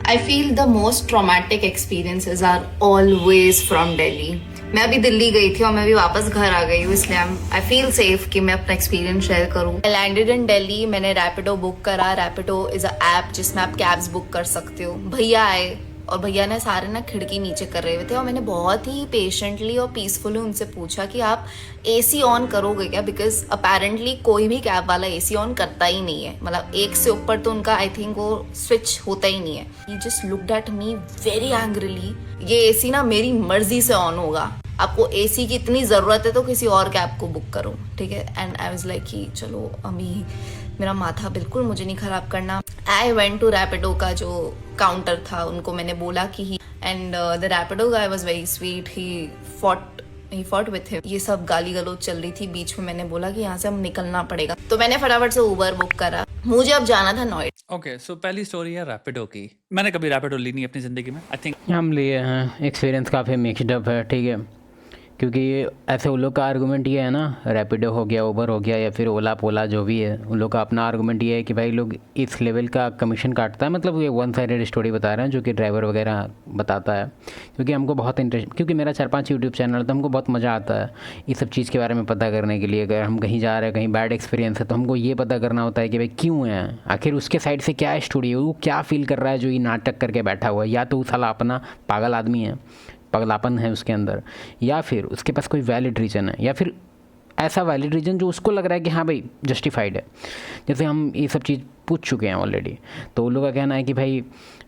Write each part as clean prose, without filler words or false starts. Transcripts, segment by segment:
I feel the most traumatic experiences are always from Delhi. मैं अभी दिल्ली गई थी और मैं अभी वापस घर आ गई हूँ, इसलिए आई फील सेफ कि मैं अपना एक्सपीरियंस शेयर करूँ। आई लैंडेड इन दिल्ली, मैंने रैपिडो बुक करा। रैपिडो इज अ ऐप जिसमें आप कैब्स बुक कर सकते हो। भैया आए और भैया ने सारे ना खिड़की नीचे कर रहे हुए थे और मैंने बहुत ही पेशेंटली और पीसफुली उनसे पूछा कि आप एसी ऑन करोगे क्या, बिकॉज अपेरेंटली कोई भी कैब वाला एसी ऑन करता ही नहीं है। मतलब एक से ऊपर तो उनका आई थिंक वो स्विच होता ही नहीं है। He just looked at me very angrily. ये एसी ना मेरी मर्जी से ऑन होगा, आपको एसी की इतनी ज़रूरत है तो किसी और कैब को बुक करो, ठीक है। एंड आई वाज लाइक कि चलो अभी मेरा माथा बिल्कुल मुझे नहीं ख़राब करना। आई वेंट टू रैपिडो का जो काउंटर था, उनको मैंने बोला कि he and the Rapido guy was very sweet. He fought with him. ये सब गाली गलौज चल रही थी बीच में। मैंने बोला कि यहाँ से हम निकलना पड़ेगा, तो मैंने फटाफट से उबर बुक करा। मुझे अब जाना था नोएडा। ओके, सो पहली स्टोरी है रैपिडो की। मैंने कभी रैपिडो ली नहीं अपनी ज़िंदगी में। आई थिंक हम लिए हैं, एक्सपीरियंस काफ़ी मिक्सड अप है, ठीक है। क्योंकि ऐसे उन लोग का आर्गूमेंट ये है ना, रैपिडो हो गया, उबर हो गया या फिर ओला पोला जो भी है, उन लोग का अपना आर्गूमेंट ये है कि भाई लोग इस लेवल का कमीशन काटता है। मतलब ये वन साइडेड स्टोरी बता रहे हैं जो कि ड्राइवर वगैरह बताता है। क्योंकि हमको बहुत इंटरेस्ट, क्योंकि मेरा 4-5 यूट्यूब चैनल है तो हमको बहुत मज़ा आता है इस सब चीज़ के बारे में पता करने के लिए। अगर हम कहीं जा रहे हैं, कहीं बैड एक्सपीरियंस है, तो हमको ये पता करना होता है कि भाई क्यों है, आखिर उसके साइड से क्या स्टोरी है, वो क्या फ़ील कर रहा है जो ये नाटक करके बैठा हुआ है। या तो वो साला अपना पागल आदमी है, पगलापन है उसके अंदर, या फिर उसके पास कोई वैलिड रीज़न है, या फिर ऐसा वैलिड रीज़न जो उसको लग रहा है कि हाँ भाई जस्टिफाइड है। जैसे हम ये सब चीज़ पूछ चुके हैं ऑलरेडी, तो उन लोग का कहना है कि भाई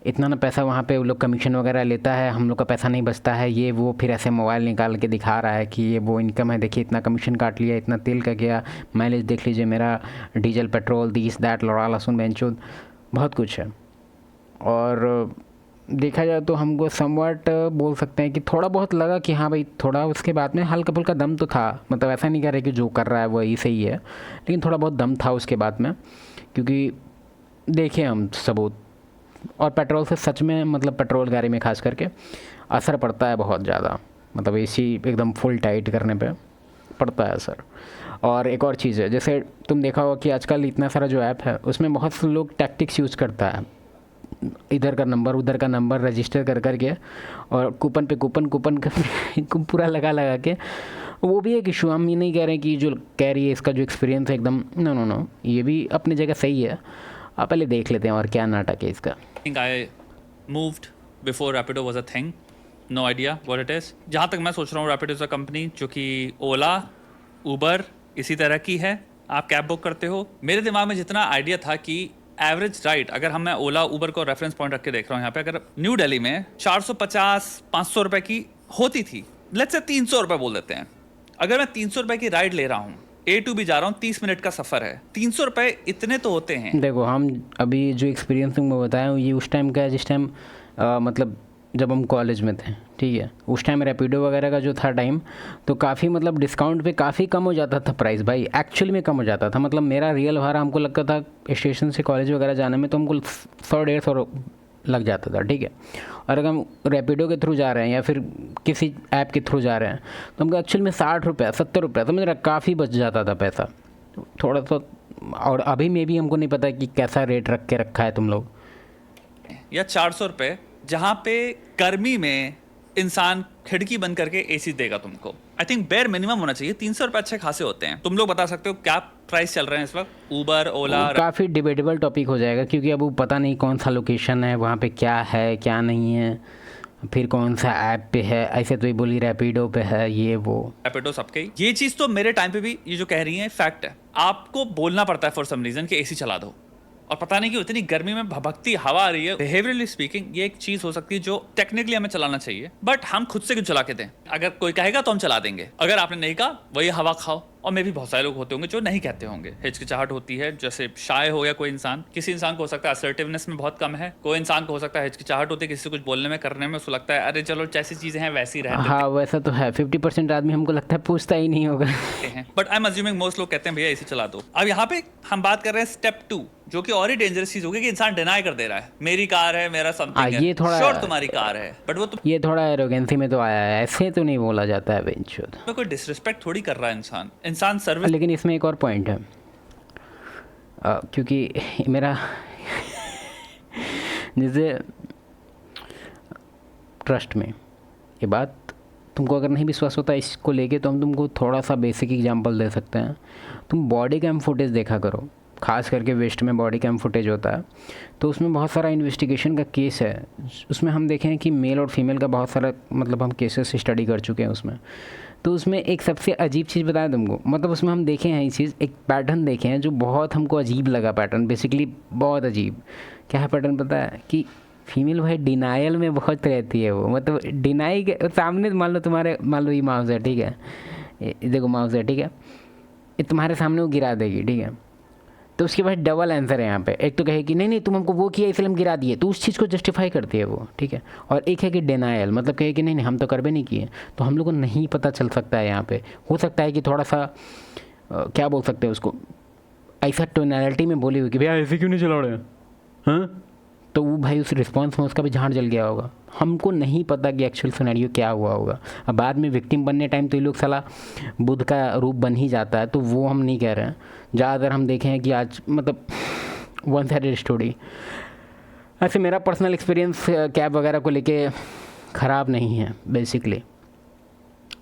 इतना ना पैसा वहाँ पे वो लोग कमीशन वगैरह लेता है, हम लोग का पैसा नहीं बचता है, ये वो। फिर ऐसे मोबाइल निकाल के दिखा रहा है कि ये वो इनकम है, देखिए इतना कमीशन काट लिया, इतना तेल का गया, माइलेज देख लीजिए मेरा, डीजल पेट्रोल, दिस दैट, लड़ा लहसुन बेंचो, बहुत कुछ है। और देखा जाए तो हमको समवट बोल सकते हैं कि थोड़ा बहुत लगा कि हाँ भाई थोड़ा उसके बाद में हल्का फुल्का दम तो था। मतलब ऐसा नहीं कह रहे कि जो कर रहा है वही सही है, लेकिन थोड़ा बहुत दम था उसके बाद में। क्योंकि देखे हम सबूत, और पेट्रोल से सच में, मतलब पेट्रोल गाड़ी में खास करके असर पड़ता है बहुत ज़्यादा। मतलब एसी एकदम फुल टाइट करने पे पड़ता है असर। और एक और चीज़ है, जैसे तुम देखा होगा कि आजकल इतना सारा जो ऐप है उसमें बहुत से लोग टैक्टिक्स यूज़ करता है, इधर का नंबर उधर का नंबर रजिस्टर कर करके, और कूपन पे कूपन पूरा लगा लगा के। वो भी एक इशू। हम ये नहीं कह रहे हैं कि जो कह रही है इसका जो एक्सपीरियंस है एकदम, नो नो नो, ये भी अपनी जगह सही है। आप पहले देख लेते हैं और क्या नाटक है इसका। I moved before Rapido was a thing, no idea what it is. जहाँ तक मैं सोच रहा हूँ, रैपिडो इज़ अ कंपनी जो कि ओला, उबर इसी तरह की है। आप कैब बुक करते हो। मेरे दिमाग में जितना आइडिया था कि एवरेज राइड, अगर हम मैं ओला उबर को रेफरेंस पॉइंट रख के देख रहा हूँ यहाँ पे, अगर न्यू दिल्ली में 450-500 रुपए की होती थी, लेट्स से 300 रुपए बोल देते हैं। अगर मैं 300 रुपए की राइड ले रहा हूँ, ए टू भी जा रहा हूँ, 30 मिनट का सफ़र है, 300 रुपए इतने तो होते हैं। देखो, हम अभी जो एक्सपीरियंस तुमको बताया ये उस टाइम का है जिस टाइम मतलब जब हम कॉलेज में थे, ठीक है। उस टाइम रैपिडो वगैरह का जो था टाइम, तो काफ़ी मतलब डिस्काउंट पे काफ़ी कम हो जाता था प्राइस। भाई एक्चुअली में कम हो जाता था। मतलब मेरा रियल भाड़ा हमको लगता था स्टेशन से कॉलेज वगैरह जाने में तो हमको 100-150 लग जाता था, ठीक है। और अगर हम रैपिडो के थ्रू जा रहे हैं या फिर किसी ऐप के थ्रू जा रहे हैं तो हमको एक्चुअल में 60 रुपये 70 रुपये, तो मेरा काफ़ी बच जाता था पैसा थोड़ा सा। और अभी में भी हमको नहीं पता कि कैसा रेट रख के रखा है तुम लोग। या 400 रुपए, जहाँ पे गर्मी में इंसान खिड़की बंद करके एसी देगा तुमको। आई थिंक बेयर मिनिमम होना चाहिए। 300 रुपए अच्छे खासे होते हैं। तुम लोग बता सकते हो क्या प्राइस चल रहे हैं इस वक्त उबर ओला? काफ़ी डिबेटेबल टॉपिक हो जाएगा, क्योंकि अब वो पता नहीं कौन सा लोकेशन है, वहाँ पे क्या है क्या नहीं है, फिर कौन सा ऐप पे है। ऐसे तो ये बोली रैपिडो पे है, ये वो रैपिडो सबके ही। ये चीज़ तो मेरे टाइम पे भी ये जो कह रही है फैक्ट है। आपको बोलना पड़ता है फॉर सम रीजन कि एसी चला दो, और पता नहीं कि इतनी गर्मी में भभकती हवा आ रही है। बिहेवियरली स्पीकिंग ये एक चीज हो सकती है जो टेक्निकली हमें चलाना चाहिए, बट हम खुद से क्यों चला के दें? अगर कोई कहेगा तो हम चला देंगे, अगर आपने नहीं कहा वही हवा खाओ। और मे भी बहुत सारे लोग होते होंगे जो नहीं कहते होंगे, हिचकिचाहट होती है। जैसे शाय हो गया कोई इंसान, किसी इंसान को हो सकता है असर्टिवनेस में बहुत कम है, कोई इंसान को हो सकता है हिचकिचाहट होती है किसी से कुछ बोलने में करने में, उसको लगता है अरे चलो जैसी चीजें हैं वैसी रहने। हाँ वैसा तो है। 50% आदमी हमको लगता है पूछता ही नहीं होगा। But I am assuming most लोग कहते हैं भैया एसी चला दो। अब यहाँ पे हम बात कर रहे हैं स्टेप 2, जो कि और ही डेंजरस चीज होगी कि इंसान डिनाई कर दे रहा है मेरी कार है, मेरा समथिंग है। ये थोड़ा श्योर तुम्हारी कार है, बट वो ये थोड़ा एरोगेंसी में तो आया है, ऐसे तो नहीं बोला जाता है बेंचोद। तो कोई डिसरिस्पेक्ट थोड़ी कर रहा है इंसान सर्विस। लेकिन इसमें एक और पॉइंट है, क्योंकि मेरा जैसे ट्रस्ट में। ये बात तुमको अगर नहीं विश्वास होता इसको लेके तो हम तुमको थोड़ा सा बेसिक एग्जांपल दे सकते हैं। तुम बॉडी कैम फुटेज देखा करो, खास करके वेस्ट में बॉडी कैम फुटेज होता है तो उसमें बहुत सारा इन्वेस्टिगेशन का केस है। उसमें हम देखें कि मेल और फीमेल का बहुत सारा मतलब हम केसेस स्टडी कर चुके हैं उसमें। तो उसमें एक सबसे अजीब चीज़ बताया तुमको, मतलब उसमें हम देखे हैं ये चीज़, एक पैटर्न देखे हैं जो बहुत हमको अजीब लगा। पैटर्न बेसिकली बहुत अजीब। क्या है पैटर्न पता है? कि फीमेल भाई डिनायल में बहुत रहती है। वो मतलब डिनाई के सामने मान लो ये माउस है, ठीक है, ये देखो माउस है, ठीक है, ये तुम्हारे सामने वो गिरा देगी, ठीक है। तो उसके बाद डबल आंसर है यहाँ पे। एक तो कहे कि नहीं तुम हमको वो किया इसलिए हम गिरा दिए, तो उस चीज़ को जस्टिफाई करती है वो, ठीक है। और एक है कि डिनायल, मतलब कहे कि नहीं हम तो करबे नहीं किए। तो हम लोग को नहीं पता चल सकता है यहाँ पे। हो सकता है कि थोड़ा सा क्या बोल सकते हैं उसको, ऐसा टोनैलिटी में बोली हुई कि भैया ऐसे क्यों नहीं चला रहे हैं, हाँ, तो वो भाई उस रिस्पॉन्स में उसका भी झाड़ जल गया होगा। हमको नहीं पता कि एक्चुअल सिनेरियो क्या हुआ होगा। अब बाद में विक्टिम बनने टाइम तो ये लोग साला बुद्ध का रूप बन ही जाता है, तो वो हम नहीं कह रहे हैं। ज़्यादातर हम देखें हैं कि आज मतलब वन साइडेड स्टोरी। ऐसे मेरा पर्सनल एक्सपीरियंस कैब वगैरह को लेके ख़राब नहीं है, बेसिकली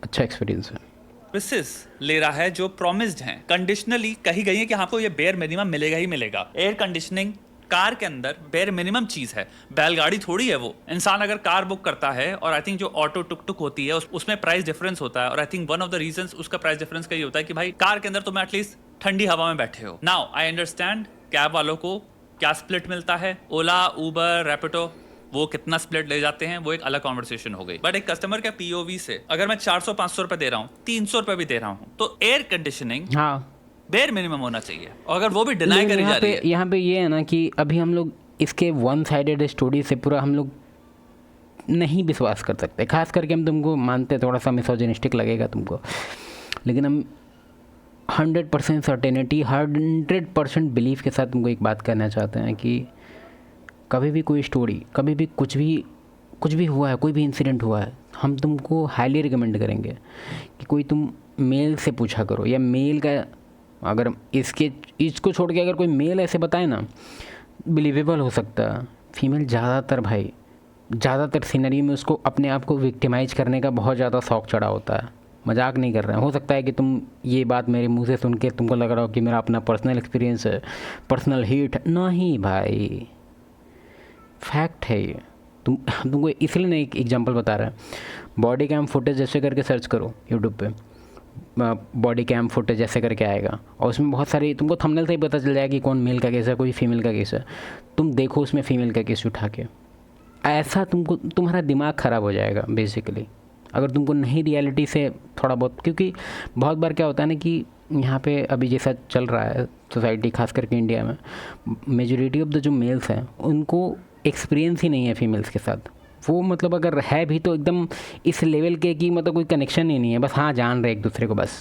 अच्छा एक्सपीरियंस है। सर्विसेज ले रहा है जो प्रॉमिस्ड हैं, कंडीशनली कही गई है कि आपको ये बेयर मिनिमम मिलेगा ही मिलेगा। एयर कंडीशनिंग कार के अंदर बेयर मिनिमम चीज है, बैलगाड़ी थोड़ी है वो। इंसान अगर कार बुक करता है और आई थिंक जो ऑटो टुक टुक होती है उसमें प्राइस डिफरेंस होता है, और I think one of the reasons उसका प्राइस डिफरेंस का ये होता है कि भाई कार के अंदर तुम एटलीस्ट ठंडी हवा में बैठे हो। नाउ आई अंडरस्टैंड कैब वालों को क्या स्प्लिट मिलता है, ओला उबर रैपिडो वो कितना स्प्लिट ले जाते हैं वो एक अलग कॉन्वर्सेशन हो गई। बट एक कस्टमर के पीओवी से अगर मैं 400-500 रुपए दे रहा हूँ, 300 रुपए भी दे रहा हूँ, तो एयर कंडीशनिंग हाँ बेयर मिनिमम होना चाहिए। और अगर वो भी डिनाई करी जा रही है, यहाँ पे ये है ना कि अभी हम लोग इसके वन साइडेड स्टोरी से पूरा हम लोग नहीं विश्वास कर सकते। खास करके हम तुमको मानते थोड़ा सा मिसोजिनिस्टिक लगेगा तुमको, लेकिन हम 100% सर्टेनिटी 100% बिलीफ के साथ तुमको एक बात कहना चाहते हैं कि कभी भी कोई स्टोरी, कभी भी कुछ भी हुआ है, कोई भी इंसिडेंट हुआ है, हम तुमको हाईली रिकमेंड करेंगे कि कोई तुम मेल से पूछा करो, या मेल का अगर इसको छोड़ के अगर कोई मेल ऐसे बताए ना, बिलीवेबल हो सकता है। फीमेल ज़्यादातर सीनरी में उसको अपने आप को विक्टिमाइज करने का बहुत ज़्यादा शौक चढ़ा होता है। मजाक नहीं कर रहे हैं। हो सकता है कि तुम ये बात मेरे मुंह से सुन के तुमको लग रहा हो कि मेरा अपना पर्सनल एक्सपीरियंस है, पर्सनल हीट। नहीं भाई, फैक्ट है ये। तुमको इसलिए नहीं एक एग्जांपल बता रहा है। बॉडी कैम फुटेज जैसे करके सर्च करो यूट्यूब पे, बॉडी कैम फुटेज ऐसे करके आएगा, और उसमें बहुत सारी तुमको थंबनेल से ही पता चल जाएगा कि कौन मेल का केस है, कोई फीमेल का केस है। तुम देखो उसमें फीमेल का केस उठा के, ऐसा तुम्हारा दिमाग ख़राब हो जाएगा बेसिकली, अगर तुमको नहीं रियलिटी से थोड़ा बहुत। क्योंकि बहुत बार क्या होता है ना कि यहाँ पे अभी जैसा चल रहा है सोसाइटी, खास करके इंडिया में, मेजॉरिटी ऑफ द जो मेल्स हैं उनको एक्सपीरियंस ही नहीं है फीमेल्स के साथ। वो मतलब अगर है भी तो एकदम इस लेवल के कि मतलब कोई कनेक्शन ही नहीं है, बस हाँ जान रहे एक दूसरे को बस।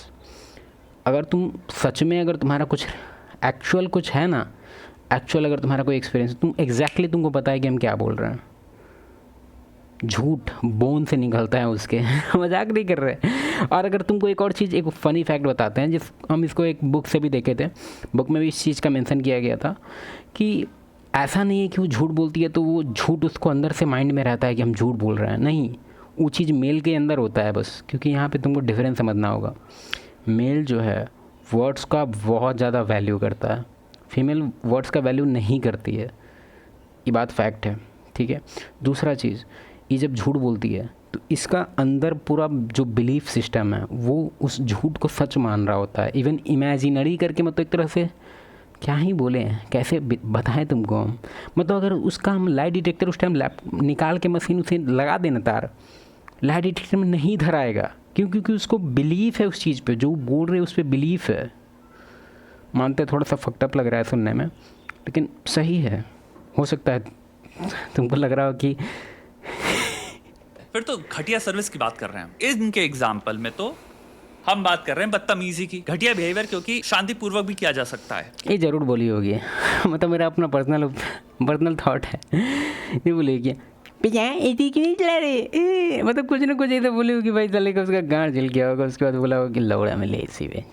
अगर तुम सच में अगर तुम्हारा कुछ एक्चुअल कुछ है ना, एक्चुअल अगर तुम्हारा कोई एक्सपीरियंस, तुम एग्जैक्टली तुमको पता है कि हम क्या बोल रहे हैं। झूठ बोन से निकलता है उसके मजाक नहीं कर रहे। और अगर तुमको एक और चीज़, एक फ़नी फैक्ट बताते हैं, हम इसको एक बुक से भी देखे थे, बुक में भी इस चीज़ का मेंशन किया गया था कि ऐसा नहीं है कि वो झूठ बोलती है तो वो झूठ उसको अंदर से माइंड में रहता है कि हम झूठ बोल रहे हैं। नहीं, वो चीज़ मेल के अंदर होता है बस। क्योंकि यहाँ पे तुमको डिफरेंस समझना होगा। मेल जो है वर्ड्स का बहुत ज़्यादा वैल्यू करता है, फीमेल वर्ड्स का वैल्यू नहीं करती है। ये बात फैक्ट है, ठीक है। दूसरा चीज़, ये जब झूठ बोलती है तो इसका अंदर पूरा जो बिलीफ सिस्टम है वो उस झूठ को सच मान रहा होता है। इवन इमेजिनरी करके, मतलब एक तरह से क्या ही बोले हैं, कैसे बताएं तुमको हम। मतलब अगर उसका हम लाई डिटेक्टर उस टाइम निकाल के मशीन उसे लगा देना तार, लाई डिटेक्टर में नहीं धराएगा। क्यों? क्योंकि उसको बिलीफ है उस चीज़ पे, जो बोल रहे हैं उस पर बिलीफ है। मानते थोड़ा सा फक्टअप लग रहा है सुनने में, लेकिन सही है। हो सकता है तुमको लग रहा हो कि फिर तो घटिया सर्विस की बात कर रहे हैं। इनके एग्जाम्पल में तो हम बात कर रहे हैं बदतमीजी की, घटिया बिहेवियर, क्योंकि शांतिपूर्वक भी किया जा सकता है। ये ज़रूर बोली होगी मतलब मेरा अपना पर्सनल थॉट है। ये बोली होगी भैया ऐसी क्यों नहीं चला रहे, मतलब कुछ ना कुछ ऐसा बोली होगी भाई, चले का उसका गाँड जल गया होगा। उसके बाद बोला होगा कि लौड़ा में ले इसी में।